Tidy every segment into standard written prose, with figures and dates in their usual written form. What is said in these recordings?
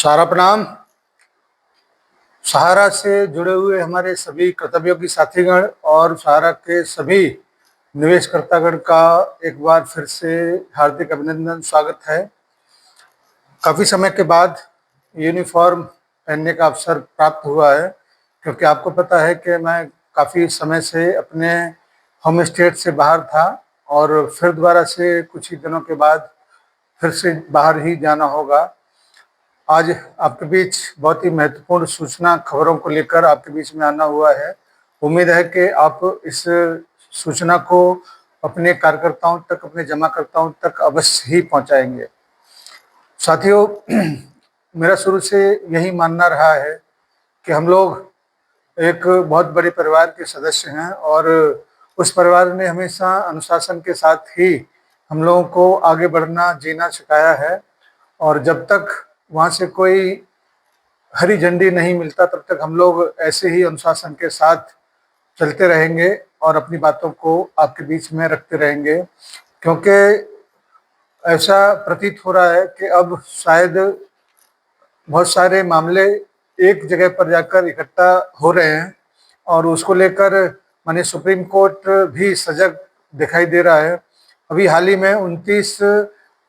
सारा प्रणाम। सहारा से जुड़े हुए हमारे सभी कर्तव्यों की साथीगण और सहारा के सभी निवेशकर्तागण का एक बार फिर से हार्दिक अभिनंदन, स्वागत है। काफ़ी समय के बाद यूनिफॉर्म पहनने का अवसर प्राप्त हुआ है, क्योंकि आपको पता है कि मैं काफ़ी समय से अपने होम स्टेट से बाहर था और फिर दोबारा से कुछ ही दिनों के बाद फिर से बाहर ही जाना होगा। आज आपके बीच बहुत ही महत्वपूर्ण सूचना खबरों को लेकर आपके बीच में आना हुआ है। उम्मीद है कि आप इस सूचना को अपने कार्यकर्ताओं तक, अपने जमाकर्ताओं तक अवश्य ही पहुंचाएंगे। साथियों, मेरा शुरू से यही मानना रहा है कि हम लोग एक बहुत बड़े परिवार के सदस्य हैं और उस परिवार ने हमेशा अनुशासन के साथ ही हम लोगों को आगे बढ़ना, जीना सिखाया है। और जब तक वहाँ से कोई हरी झंडी नहीं मिलता तब तक हम लोग ऐसे ही अनुशासन के साथ चलते रहेंगे और अपनी बातों को आपके बीच में रखते रहेंगे, क्योंकि ऐसा प्रतीत हो रहा है कि अब शायद बहुत सारे मामले एक जगह पर जाकर इकट्ठा हो रहे हैं और उसको लेकर माननीय सुप्रीम कोर्ट भी सजग दिखाई दे रहा है। अभी हाल ही में 29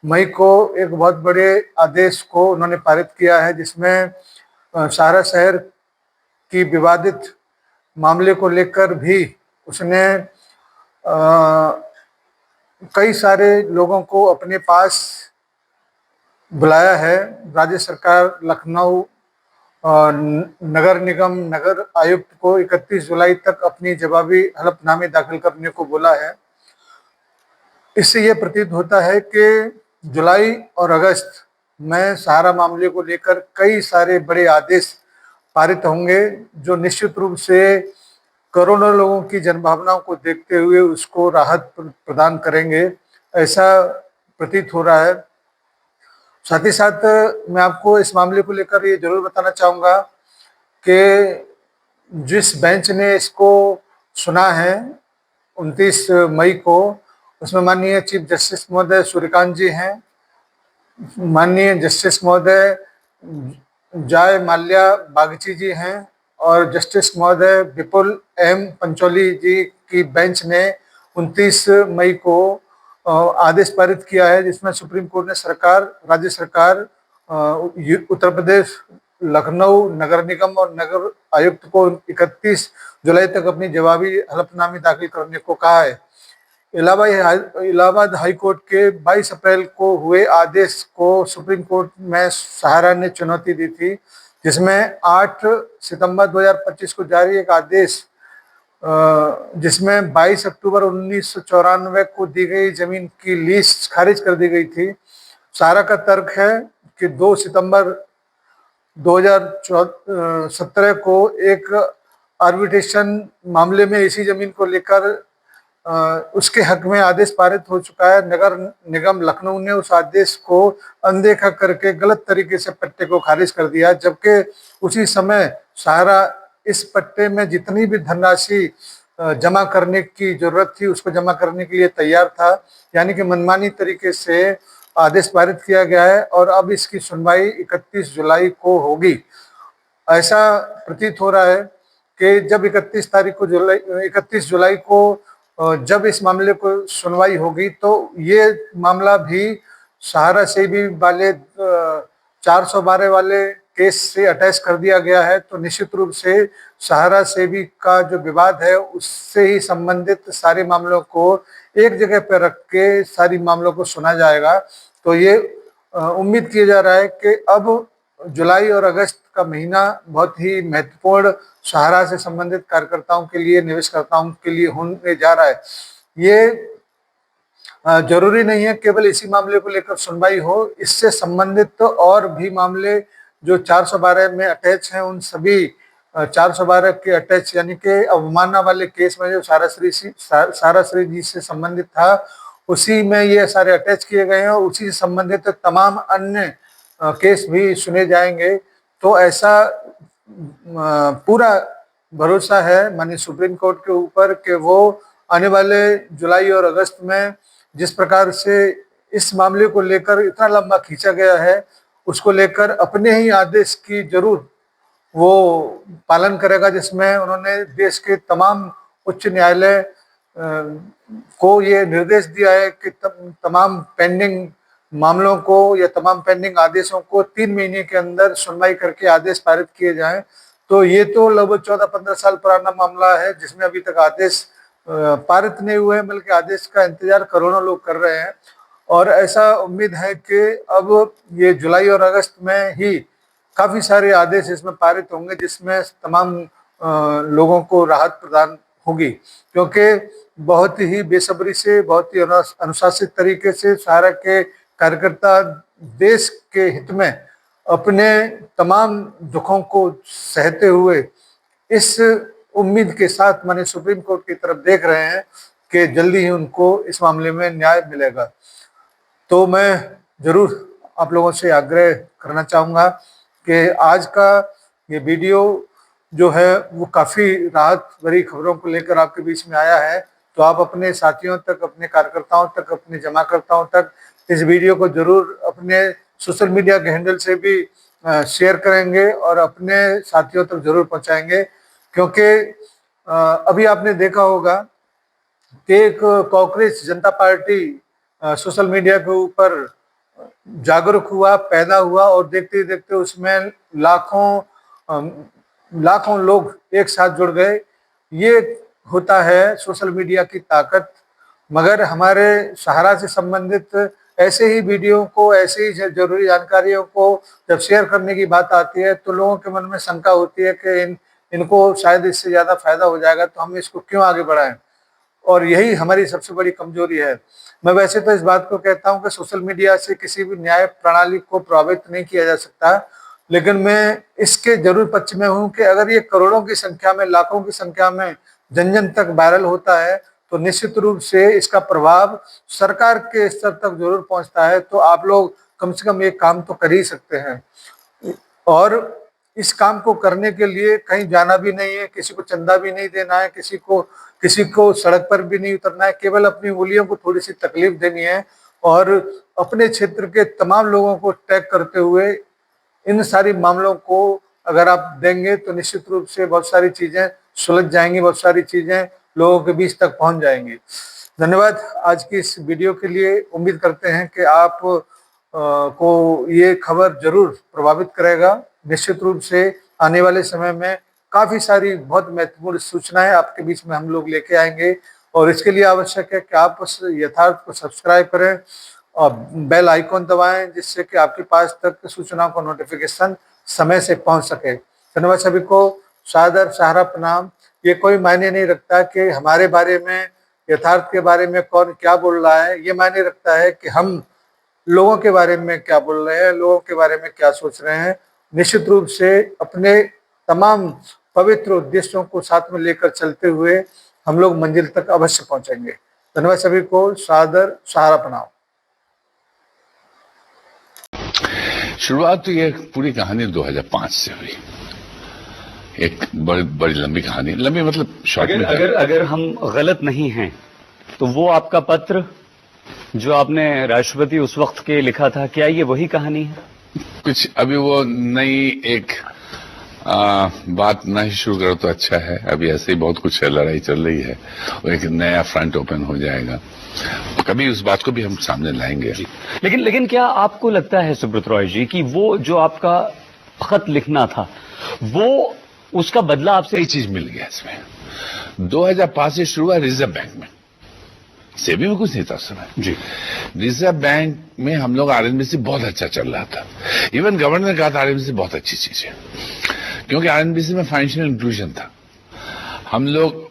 मई को एक बहुत बड़े आदेश को उन्होंने पारित किया है, जिसमें सहारा शहर की विवादित मामले को लेकर भी उसने कई सारे लोगों को अपने पास बुलाया है। राज्य सरकार, लखनऊ नगर निगम, नगर आयुक्त को 31 जुलाई तक अपनी जवाबी हलफनामे दाखिल करने को बोला है। इससे ये प्रतीत होता है कि जुलाई और अगस्त में सहारा मामले को लेकर कई सारे बड़े आदेश पारित होंगे, जो निश्चित रूप से करोड़ों लोगों की जनभावनाओं को देखते हुए उसको राहत प्रदान करेंगे, ऐसा प्रतीत हो रहा है। साथ ही साथ मैं आपको इस मामले को लेकर ये जरूर बताना चाहूँगा कि जिस बेंच ने इसको सुना है 29 मई को, उसमें माननीय चीफ जस्टिस महोदय सूर्यकांत जी हैं, माननीय जस्टिस महोदय जय माल्या बागची जी हैं और जस्टिस महोदय विपुल एम पंचोली जी की बेंच ने 29 मई को आदेश पारित किया है, जिसमें सुप्रीम कोर्ट ने सरकार, राज्य सरकार, उत्तर प्रदेश, लखनऊ नगर निगम और नगर आयुक्त को 31 जुलाई तक अपनी जवाबी हलफनामे दाखिल करने को कहा है। इलाहाबाद हाई कोर्ट के 22 अप्रैल को हुए आदेश को सुप्रीम कोर्ट में सहारा ने चुनौती दी थी, जिसमें 8 सितंबर 2025 को जारी एक आदेश, जिसमें 22 अक्टूबर 1994 को दी गई जमीन की लीज खारिज कर दी गई थी। सहारा का तर्क है कि 2 सितंबर 2017 को एक आर्बिट्रेशन मामले में इसी जमीन को लेकर उसके हक में आदेश पारित हो चुका है। नगर निगम लखनऊ ने उस आदेश को अनदेखा करके गलत तरीके से पट्टे को खारिज कर दिया, जबकि उसी समय सहारा इस पट्टे में जितनी भी धनराशि जमा करने की जरूरत थी उसको जमा करने के लिए तैयार था। यानी कि मनमानी तरीके से आदेश पारित किया गया है और अब इसकी सुनवाई 31 जुलाई को होगी। ऐसा प्रतीत हो रहा है कि जब 31 जुलाई को जब इस मामले को सुनवाई होगी तो ये मामला भी सहारा से भी वाले 412 वाले केस से अटैच कर दिया गया है। तो निश्चित रूप से सहारा से भी का जो विवाद है उससे ही संबंधित सारे मामलों को एक जगह पर रख के सारी मामलों को सुना जाएगा। तो ये उम्मीद किया जा रहा है कि अब जुलाई और अगस्त का महीना बहुत ही महत्वपूर्ण सहारा से संबंधित कार्यकर्ताओं के लिए, निवेशकर्ताओं के लिए होने जा रहा है। ये जरूरी नहीं है केवल इसी मामले को लेकर सुनवाई हो, इससे संबंधित तो और भी मामले जो 412 में अटैच हैं, उन सभी 412 के अटैच यानी कि अवमानना वाले केस में जो सारा श्री जी से संबंधित था, उसी में ये सारे अटैच किए गए हैं और उसी से संबंधित तमाम अन्य केस भी सुने जाएंगे। तो ऐसा पूरा भरोसा है माननीय सुप्रीम कोर्ट के ऊपर कि वो आने वाले जुलाई और अगस्त में जिस प्रकार से इस मामले को लेकर इतना लंबा खींचा गया है उसको लेकर अपने ही आदेश की जरूर वो पालन करेगा, जिसमें उन्होंने देश के तमाम उच्च न्यायालय को ये निर्देश दिया है कि तमाम पेंडिंग मामलों को या तमाम पेंडिंग आदेशों को 3 महीने के अंदर सुनवाई करके आदेश पारित किए जाएं। तो ये तो लगभग 14-15 साल पुराना मामला है जिसमें अभी तक आदेश पारित नहीं हुए, बल्कि आदेश का इंतजार करोड़ों लोग कर रहे हैं। और ऐसा उम्मीद है कि अब ये जुलाई और अगस्त में ही काफी सारे आदेश इसमें पारित होंगे, जिसमें तमाम लोगों को राहत प्रदान होगी, क्योंकि बहुत ही बेसब्री से, बहुत ही अनुशासित तरीके से सहारा के कार्यकर्ता देश के हित में अपने तमाम दुखों को सहते हुए इस उम्मीद के साथ माने सुप्रीम कोर्ट की तरफ देख रहे हैं कि जल्दी ही उनको इस मामले में न्याय मिलेगा। तो मैं जरूर आप लोगों से आग्रह करना चाहूँगा कि आज का ये वीडियो जो है वो काफ़ी राहत भरी खबरों को लेकर आपके बीच में आया है। तो आप अपने साथियों तक, अपने कार्यकर्ताओं तक, अपने जमाकर्ताओं तक इस वीडियो को जरूर अपने सोशल मीडिया के हैंडल से भी शेयर करेंगे और अपने साथियों तक जरूर पहुंचाएंगे, क्योंकि अभी आपने देखा होगा कि एक कांग्रेस जनता पार्टी सोशल मीडिया के ऊपर जागरूक हुआ, पैदा हुआ और देखते ही देखते उसमें लाखों लोग एक साथ जुड़ गए। ये होता है सोशल मीडिया की ताकत। मगर हमारे सहारा से संबंधित ऐसे ही वीडियो को, ऐसे ही जरूरी जानकारियों को जब शेयर करने की बात आती है तो लोगों के मन में शंका होती है कि इनको शायद इससे ज़्यादा फायदा हो जाएगा, तो हम इसको क्यों आगे बढ़ाएं। और यही हमारी सबसे बड़ी कमजोरी है। मैं वैसे तो इस बात को कहता हूं कि सोशल मीडिया से किसी भी न्याय प्रणाली को प्रभावित नहीं किया जा सकता, लेकिन मैं इसके जरूर पक्ष में हूं कि अगर ये करोड़ों की संख्या में, लाखों की संख्या में जन जन तक वायरल होता है तो निश्चित रूप से इसका प्रभाव सरकार के स्तर तक जरूर पहुंचता है। तो आप लोग कम से कम एक काम तो कर ही सकते हैं, और इस काम को करने के लिए कहीं जाना भी नहीं है, किसी को चंदा भी नहीं देना है, किसी को सड़क पर भी नहीं उतरना है, केवल अपनी उंगलियों को थोड़ी सी तकलीफ देनी है और अपने क्षेत्र के तमाम लोगों को टैग करते हुए इन सारी मामलों को अगर आप देंगे तो निश्चित रूप से बहुत सारी चीजें सुलझ जाएंगी, बहुत सारी चीजें लोगों के बीच तक पहुंच जाएंगी। धन्यवाद आज की इस वीडियो के लिए। उम्मीद करते हैं कि आप को ये खबर जरूर प्रभावित करेगा। निश्चित रूप से आने वाले समय में काफ़ी सारी बहुत महत्वपूर्ण सूचनाएं आपके बीच में हम लोग लेके आएंगे, और इसके लिए आवश्यक है कि आप उस यथार्थ को सब्सक्राइब करें और बेल आइकॉन दबाएं, जिससे कि आपके पास तक सूचनाओं का नोटिफिकेशन समय से पहुंच सके। धन्यवाद सभी को, सादर सहारा प्रणाम। ये कोई मायने नहीं रखता कि हमारे बारे में, यथार्थ के बारे में कौन क्या बोल रहा है। ये मायने रखता है कि हम लोगों के बारे में क्या बोल रहे हैं, लोगों के बारे में क्या सोच रहे हैं। निश्चित रूप से अपने तमाम पवित्र उद्देश्यों को साथ में लेकर चलते हुए हम लोग मंजिल तक अवश्य पहुंचेंगे। धन्यवाद सभी को, सादर सहारा प्रणाम। शुरुआत तो ये पूरी कहानी 2005 से हुई। एक बड़ी लंबी कहानी, लंबी मतलब शॉर्ट में। अगर हम गलत नहीं हैं तो वो आपका पत्र जो आपने राष्ट्रपति उस वक्त के लिखा था, क्या ये वही कहानी है? कुछ अभी वो नई एक बात नहीं शुरू करो तो अच्छा है। अभी ऐसे ही बहुत कुछ लड़ाई चल रही है, वो एक नया फ्रंट ओपन हो जाएगा, कभी उस बात को भी हम सामने लाएंगे। लेकिन क्या आपको लगता है सुब्रत रॉय जी कि वो जो आपका खत लिखना था वो उसका बदला आपसे कई चीज मिल गया इसमें। 2005 से शुरू हुआ रिजर्व बैंक में, सेबी में कुछ नहीं था उस समय जी। रिजर्व बैंक में हम लोग आरएनबीसी बहुत अच्छा चल रहा था। इवन गवर्नर ने कहा था आरएनबीसी बहुत अच्छी चीज है, क्योंकि आरएनबीसी में फाइनेंशियल इंक्लूजन था। हम लोग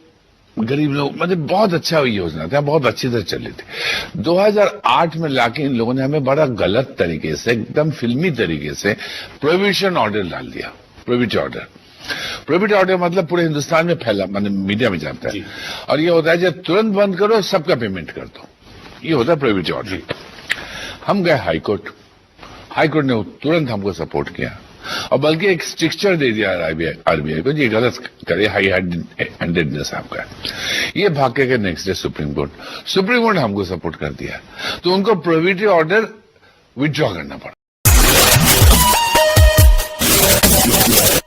गरीब लोग, मतलब बहुत अच्छा योजना था, बहुत अच्छी तरह चल रही थी। 2008 में लाके इन लोगों ने हमें बड़ा गलत तरीके से, एकदम फिल्मी तरीके से प्रोहिबिशन ऑर्डर डाल दिया। प्रोहिबिट ऑर्डर मतलब पूरे हिंदुस्तान में फैला, मतलब मीडिया में जाता है, और ये होता है जब तुरंत बंद करो सबका पेमेंट कर दो, ये होता है प्रोहिबिट ऑर्डर। हम गए हाईकोर्ट ने तुरंत हमको सपोर्ट किया और बल्कि एक स्ट्रिक्चर दे दिया आरबीआई को, ये गलत करे, हाई हैंडेडनेस आपका। ये भाग के नेक्स्ट डे सुप्रीम कोर्ट हमको सपोर्ट कर दिया, तो उनको प्रोहिबिट ऑर्डर विथड्रॉ करना पड़ा। है।